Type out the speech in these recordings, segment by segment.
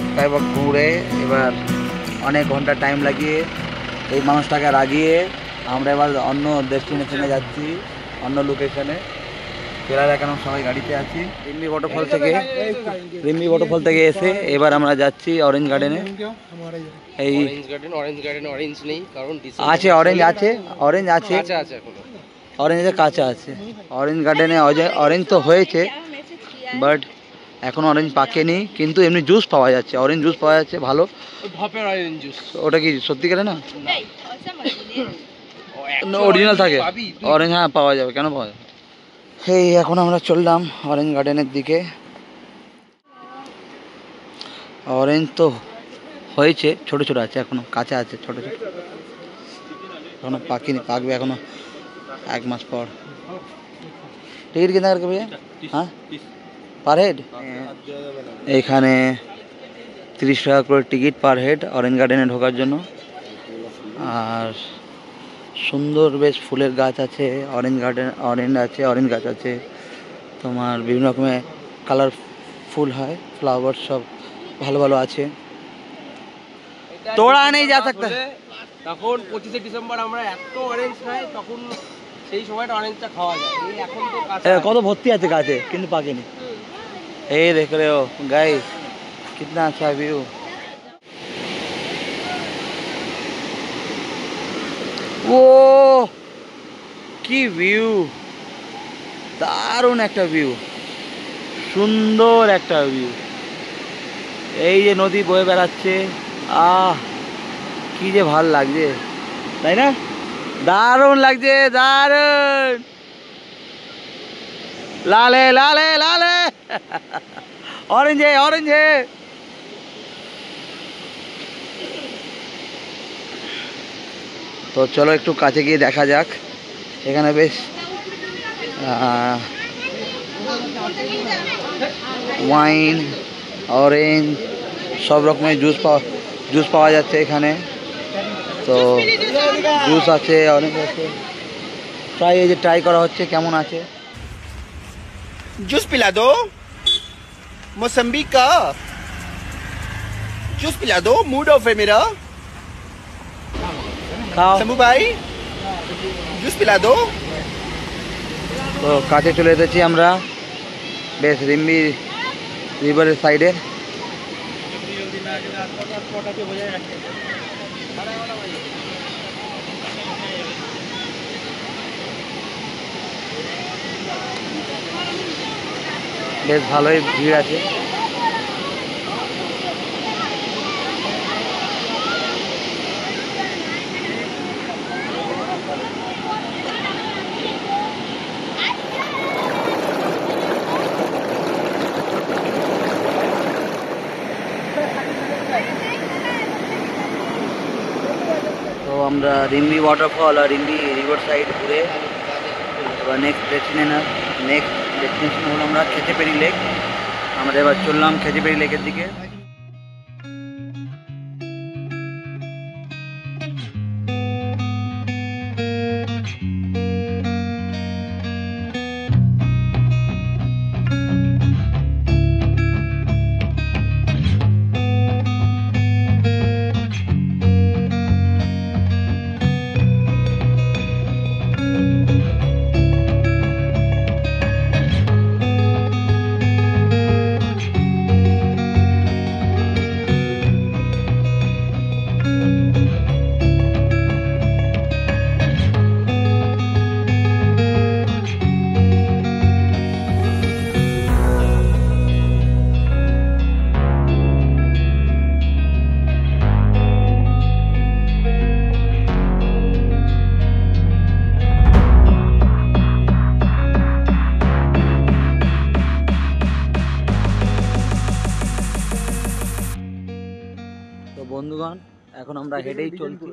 Skywalk ঘুরে এবার অনেক ঘন্টা টাইম লাগিয়ে এই মানুষটাকে রাগিয়ে আমরা এবার অন্য ডেস্টিনেশনে যাচ্ছি, অন্য লোকেশনে। ফেরার এখন সবাই গাড়িতে আছি। রিম্বি ওয়াটারফল থেকে এসে এবার আমরা যাচ্ছি অরেঞ্জ গার্ডেনে। এই অরেঞ্জ নেই কারণ আছে, অরেঞ্জ আছে, অরেঞ্জের কাঁচা আছে। অরেঞ্জ গার্ডেনে অরেঞ্জ তো হয়েছে, বাট এখন অরেঞ্জ পাকেনি, কিন্তু এমনি জুস পাওয়া যাচ্ছে, অরেঞ্জ জুস পাওয়া যাচ্ছে ভালো। ওটা কি সত্যিকারে না অরিজিনাল থাকে অরেঞ্জ? হ্যাঁ পাওয়া যাবে, কেন পাওয়া যাবে। এই এখন আমরা চললাম অরেঞ্জ গার্ডেনের দিকে। অরেঞ্জ তো হয়েছে, ছোট ছোট আছে, এখনো কাঁচা আছে, ছোট ছোট, এখনো পাকেনি, পাকবে এখনো 1 মাস পর। টিকিট কিনা করকে ভাইয়া? হ্যাঁ পার হেড এখানে 30 টাকা করে টিকিট পার হেড অরেঞ্জ গার্ডেনে ঢোকার জন্য। আর সুন্দর বেশ ফুলের গাছ আছে, অরেঞ্জ গাছ আছে, তোমার বিভিন্ন রকমের কালার ফুল হয়, ফ্লাওয়ার সব ভালো ভালো আছে। তোড়া নেই যা सकता তখন 25শে ডিসেম্বর আমরা এত অরেঞ্জ খাই, তখন সেই সময়টা অরেঞ্জটা খাওয়া যায়। এই এখন তো কত ভর্তি আছে গাছে, কিন্তু পাকেনি। এই দেখ রে हो गाइस कितना अच्छा व्यू। ও কি ভিউ, দারুণ একটা ভিউ, সুন্দর একটা ভিউ। এই যে নদী বয়ে বেড়াচ্ছে, কি যে ভাল লাগছে, তাই না? দারুণ লাগছে, দারুণ। লালে লালে লালে অরেঞ্জে অরেঞ্জে। তো চলো একটু কাছে গিয়ে দেখা যাক। এখানে বেশ ওয়াইন, অরেঞ্জ সব রকমের জুস পাওয়া যাচ্ছে এখানে। তো জুস আছে, অরেঞ্জ আছে, ট্রাই করা হচ্ছে কেমন আছে। जूस पिला दो, मौसम्बी का जूस पिला दो, मूड ऑफ है मेरा। খাও। शंभू भाई जूस पिला दो। তো কাছে চলে এসেছি আমরা, বেশ রিম্বি রিভারের সাইডে। বেশ ভালোই ভিড় আছে। তো আমরা রিম্বি ওয়াটারফল আর রিম্বি রিভার সাইড ঘুরে এবার নেক্সট ডেস্টিনেশন হলো আমরা খেচেপেরি লেক। আমরা এবার চললাম খেচেপেরি লেকের দিকে। বন্ধুগণ এখন আমরা হেঁটেই চলছি,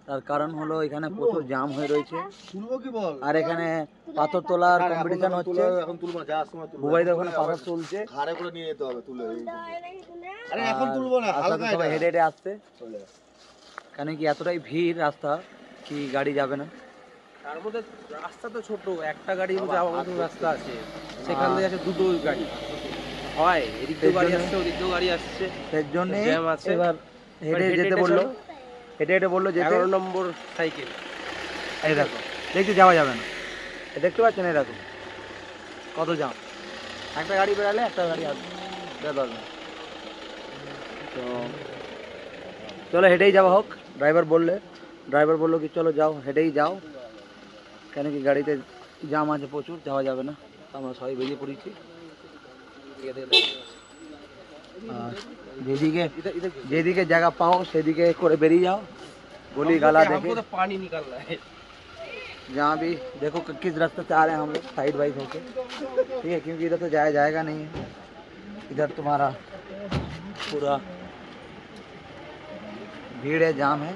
তার কারণ হলো এখানে প্রচুর জাম হয়ে রয়েছে, আর এখানে পাথর তোলার কম্পিটিশন হচ্ছে। বুবাইদা ওখানে পাথর তুলছে, সবাই হেঁটে হেঁটে আসছে, কেন কি এতটাই ভিড়, রাস্তা কি গাড়ি যাবে না। তার মধ্যে রাস্তা তো ছোট, একটা গাড়ি যাওয়ার মতো রাস্তা আছে, সেখান থেকে আছে দুটো গাড়ি। হয়, এদিক দিয়ে গাড়ি আসছে, ওদিক দিয়ে গাড়ি আসছে, এর জন্য জ্যাম আছে। এবার হেঁটে হেঁটে যেতে হেঁটে বললো, চলো। হেঁটে হেঁটে বললো যেতে। 11 নম্বর সাইকেল। এই দেখো, দেখতে যাওয়া যাবে না, দেখতে পাচ্ছেন? এই দেখো কত জাম, একটা গাড়ি বেরালে একটা গাড়ি আসবে, বেরোবে না। তো চলো হেঁটেই যাওয়া হোক, ড্রাইভার বললো কি চলো যাও, হেঁটেই যাও, কেন কি গাড়িতে জাম আছে প্রচুর, যাওয়া যাবে না। আমরা সবাই বেরিয়ে পড়েছি। আর যেদিকে জায়গা পাও সেদিকে করে বেরিয়ে যাও, गली गाला देखे। हमको तो पानी निकल रहा है। जहाँ भी देखो किस रास्ते से आ रहे हैं हम लोग, साइड वाइज होके, ठीक है, क्योंकि इधर तो जाया जाएगा नहीं है। इधर तुम्हारा पूरा भीड़ है, जाम है,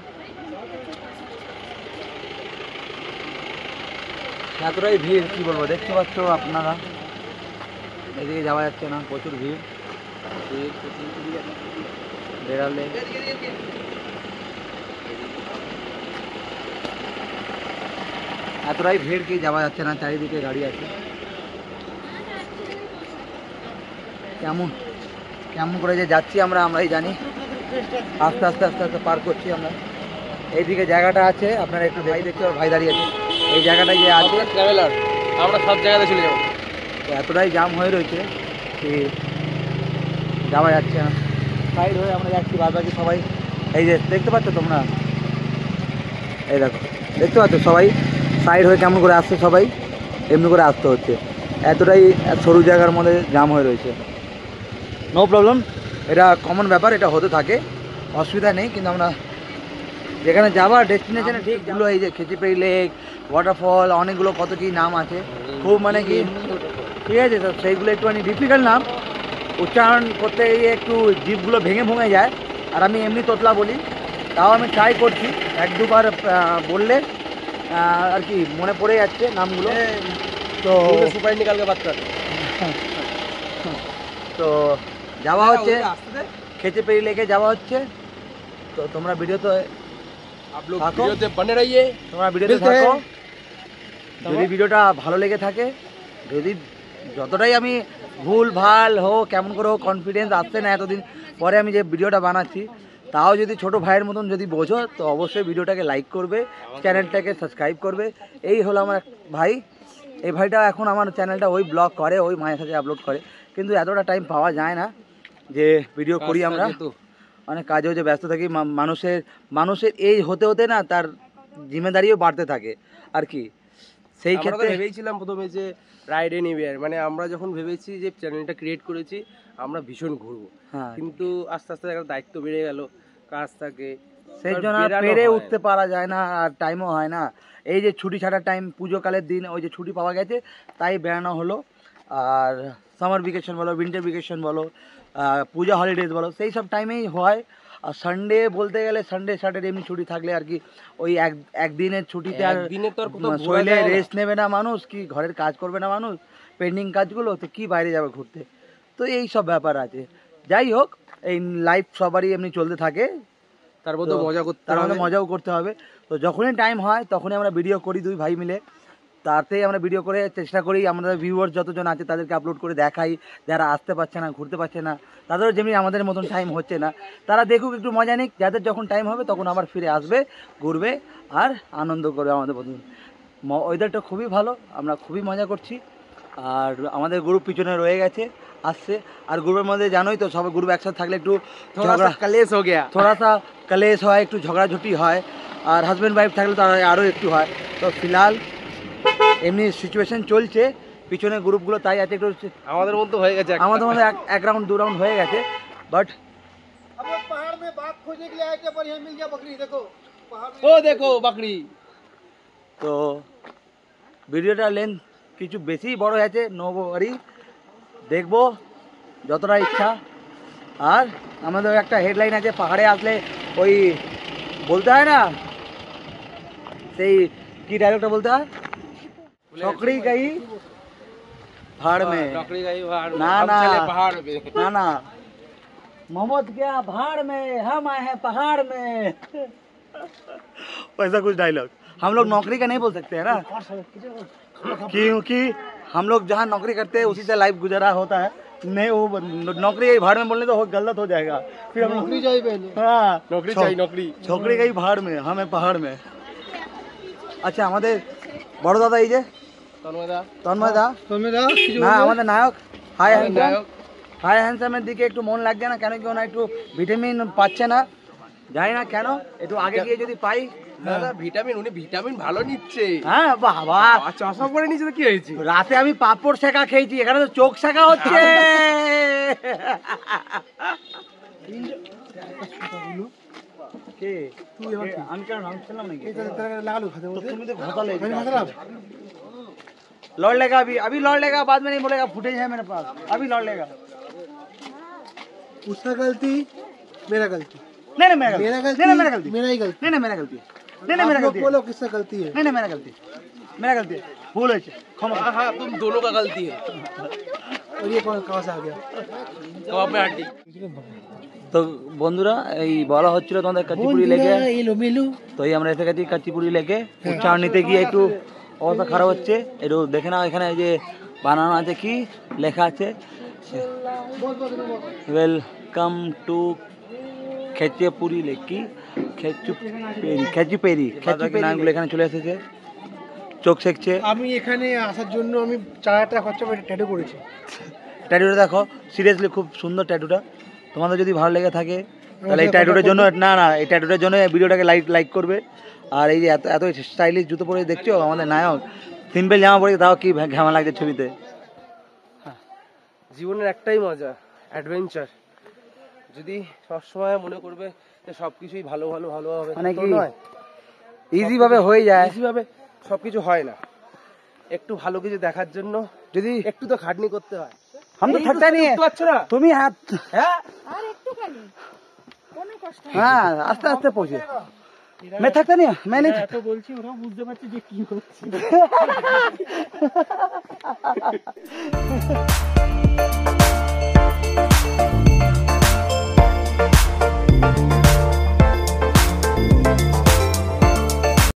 এতটাই ভিড় কি বলবো, দেখতে পাচ্ছ আপনারা, এদিকে যাওয়া যাচ্ছে না, প্রচুর ভিড়। বেড়ালে এতটাই ভিড় কি যাওয়া যাচ্ছে না, চারিদিকে গাড়ি আছে। কেমন কেমন করে যে যাচ্ছি আমরা, আমরাই জানি। আস্তে আস্তে আস্তে আস্তে পার করছি আমরা। এইদিকে জায়গাটা আছে, আপনারা একটু ভাই দেখতে, ভাই দাঁড়িয়ে আছে এই জায়গাটায় যে আছে, ট্রাভেলার আমরা সব জায়গাতে চলে যাবো। এতটাই জাম হয়ে রয়েছে কি যাওয়া যাচ্ছে না। সাইড হয়ে আমরা যাচ্ছি, বাদ বাকি সবাই এই যে দেখতে পাচ্ছ তোমরা, এই দেখো দেখতে পাচ্ছ সবাই সাইড হয়ে কেমন করে আসছে, সবাই এমনি করে আসতে হচ্ছে, এতটাই সরু জায়গার মধ্যে জাম হয়ে রয়েছে। নো প্রবলেম, এটা কমন ব্যাপার, এটা হতে থাকে, অসুবিধা নেই। কিন্তু আমরা যেখানে যাবার ডেস্টিনেশনে ঠিকগুলো, এই যে খেচিপেড়ি লেক, ওয়াটারফল, অনেকগুলো কত কী নাম আছে, খুব মানে কি ঠিক আছে, তো সেইগুলো একটুখানি ডিফিকাল্ট নাম, উচ্চারণ করতে গিয়ে একটু জিভগুলো ভেঙে ভেঙে যায়। আর আমি এমনি তোতলা বলি, তাও আমি ট্রাই করছি, এক দুবার বললে আর কি মনে পড়ে যাচ্ছে নামগুলো। তো সুপার নিকালকে বাদ কর। তো যাওয়া হচ্ছে, খেচিপেড়ি লেকে যাওয়া হচ্ছে। তো তোমরা ভিডিওতে आप लोग वीडियो से बने रहिए, তোমরা ভিডিওতে থাকো। যদি ভিডিওটা ভালো লেগে থাকে, যদি যতটাই আমি ভুল ভাল হোক, কেমন করে হোক, কনফিডেন্স আসছে না এতদিন পরে আমি যে ভিডিওটা বানাচ্ছি, তাও যদি ছোট ভাইয়ের মতন যদি বোঝো, তো অবশ্যই ভিডিওটাকে লাইক করবে, চ্যানেলটাকে সাবস্ক্রাইব করবে। এই হলো আমার এক ভাই, এই ভাইটা এখন আমার চ্যানেলটা ওই ব্লগ করে, ওই মায়ের সাথে আপলোড করে, কিন্তু এতটা টাইম পাওয়া যায় না যে ভিডিও করি আমরা, অনেক কাজেও যে ব্যস্ত থাকি। মানুষের এই হতে হতে না তার জিম্মেদারিও বাড়তে থাকে আর কি। সেই ক্ষেত্রে ভেবেছিলাম প্রথমে যে রাইড এনিওয়্যার, মানে আমরা যখন ভেবেছি যে চ্যানেলটা ক্রিয়েট করেছি আমরা ভীষণ ঘুরবো, হ্যাঁ, কিন্তু আস্তে আস্তে একটা দায়িত্ব বেড়ে গেল, কাজ থাকে, সেই জন্য আর পেরে উঠতে পারা যায় না, আর টাইমও হয় না। এই যে ছুটি ছাড়ার টাইম, পুজোকালের দিন ওই যে ছুটি পাওয়া গেছে, তাই বেড়ানো হলো। আর সামার ভ্যাকেশন বলো, উইন্টার ভ্যাকেশন বলো, পূজা হলিডেজ বলো, সেই সব টাইমেই হয়। আর সানডে বলতে গেলে সানডে স্যাটারডে এমনি ছুটি থাকলে আর কি, ওই একদিনের ছুটিতে আর শরীরে রেস্ট নেবে না মানুষ, কি ঘরের কাজ করবে না মানুষ, পেন্ডিং কাজগুলো, তো কি বাইরে যাবে ঘুরতে। তো এই সব ব্যাপার আছে। যাই হোক, এই লাইফ সবারই এমনি চলতে থাকে, তার মধ্যে মজা করতে হবে, তার মধ্যে মজাও করতে হবে। তো যখনই টাইম হয় তখনই আমরা ভিডিও করি দুই ভাই মিলে, তাতেই আমরা ভিডিও করে চেষ্টা করি আমাদের ভিউয়ার্স যতজন আছে তাদেরকে আপলোড করে দেখাই, যারা আসতে পারছে না, ঘুরতে পারছে না, তাদেরও যেমনি আমাদের মতন টাইম হচ্ছে না, তারা দেখুক, একটু মজা নিক, যাদের যখন টাইম হবে তখন আবার ফিরে আসবে, ঘুরবে আর আনন্দ করবে আমাদের মতন। ওয়েদারটা খুবই ভালো, আমরা খুবই মজা করছি। আর আমাদের গ্রুপ পিছনে রয়ে গেছে, আসছে। আর গ্রুপের মধ্যে জানোই তো, সবাই গ্রুপ একসাথে থাকলে একটু কলেশ হয়ে গেছে, থোড়া সা কলেশ হয়, একটু ঝগড়াঝুটি হয়, আর হাজব্যান্ড ওয়াইফ থাকলে তো আরও একটু হয়। তো ফিলহাল এমনি সিচুয়েশন চলছে, পিছনে গ্রুপগুলো তাই আছে একটু, আমাদের মধ্যে হয়ে গেছে, আমাদের মধ্যে এক রাউন্ড দু রাউন্ড হয়ে গেছে। বাট पहाड़ में बाघ खोजने के लिए आए थे, पर यहाँ मिल गया बकरी, देखो ও দেখো বাকরি। তো ভিডিওটা লেন্থ কিছু বেশি বড় হয়েছে, নো ওয়ারি, দেখবো যতটা ইচ্ছা। আর আমাদের একটা হেডলাইন আছে, পাহাড়ে আসলে ওই বলতে হয় না, সেই কি ডায়লগটা বলতে হয়, চকরি গাই ভাড় মে, না না না না, मोहम्मद गया भाड़ में, हम आए हैं पहाड़ में, वैसा कुछ डायलॉग। हम लोग नौकरी का नहीं बोल सकते हैं ना, क्योंकि हम लोग जहाँ नौकरी करते हैं उसी से लाइफ गुजारा होता है, नहीं वो नौकरी यही भाड़ में बोलने तो गलत हो जाएगा फिर हम नौकरी चाहिए पहले हाँ নকরি চাই নকরি छोकरी गई भाड़ में हमें पहाड़ में আচ্ছা আমাদের বড় দাদা এই যে তন্ময়দা তন্ময় দা তুমি দাও কিছু না আমাদের নায়ক হাই আমাদের হ্যান্ডসাম নায়ক। হাই হ্যান্ডসামের দিকে একটু মন লাগছে না কেন কি ওনা একটু ভিটামিন পাচ্ছে না জানি না কেন একটু আগে গিয়ে যদি পাই দাদা ভিটামিন উনি ভিটামিন ভালো নিচ্ছে হ্যাঁ বাবা আর চশমা পরে নিচ্ছে তো কি হয়েছে রাতে আমি পাপড় শেখা খেয়েছি এখানে তো চোখ শেখা হচ্ছে কে আমি কেন নাম ছিলাম নাকি লাগালো খাতে तो तुम तो घोटाले मैंने मतलब लौट लेगा अभी लौट लेगा बाद में नहीं बोलेगा फुटेज है मेरे पास अभी लौट लेगा उसका गलती मेरा गलती नहीं नहीं मेरा मेरा गलती गलती नहीं नहीं मेरा गलती मेरा ही गलती नहीं नहीं मेरा गलती नहीं नहीं मेरा आप लोग गलती बोलो किसका गलती है नहीं नहीं मेरा गलती मेरा गलती भूल है क्षमा हाँ हाँ तुम दोनों का गलती है और ये कौन कहाँ से आ गया कबाब में हड्डी তো বন্ধুরা এই বলা হচ্ছিল তোমাদের কাচিপুরি লেগে এলো মেলু তো এই আমরা এসে গেছি কাচিপুরি লেগে উচ্চারণ নিতে গিয়ে একটু অবস্থা খারাপ হচ্ছে একটু দেখে নাও এখানে এই যে বানানো আছে কি লেখা আছে ওয়েলকাম টু খেচেপুরি লেক কি খেচিপেরি নামগুলো এখানে চলে এসেছে চোখ সেকছে আমি এখানে আসার জন্য আমি 4,000 টাকা খরচা করে ট্যাটু করেছি ট্যাটুটা দেখো সিরিয়াসলি খুব সুন্দর ট্যাটুটা তোমাদের যদি ভালো লেগে থাকে তাহলে এই ট্যাটুটার জন্য না এই ট্যাটুটার জন্য ভিডিওটাকে লাইক করবে আর এই যে এত এত স্টাইলিশ জুতো পরে দেখছো আমাদের নায়ক সিম্পল জামা পরে তাও কি ঘামা লাগছে ছবিতে জীবনের একটাই মজা অ্যাডভেঞ্চার যদি সবসময় মনে করবে যে সবকিছুই ভালো ভালো ভালো হবে মানে তো কি নয় ইজি ভাবে হয়ে যায় ইজি ভাবে সবকিছু হয় না একটু ভালো কিছু দেখার জন্য যদি একটু তো খাটনি করতে হয় हम तो थकता नहीं है বুঝতে পারছো না तुम ही हाथ হ্যাঁ हाँ आस्ते आस्ते पहुंचे मैं थकता नहीं मैं नहीं এত বলছি ওরা বুঝতে পারছে যে কি হচ্ছে थकता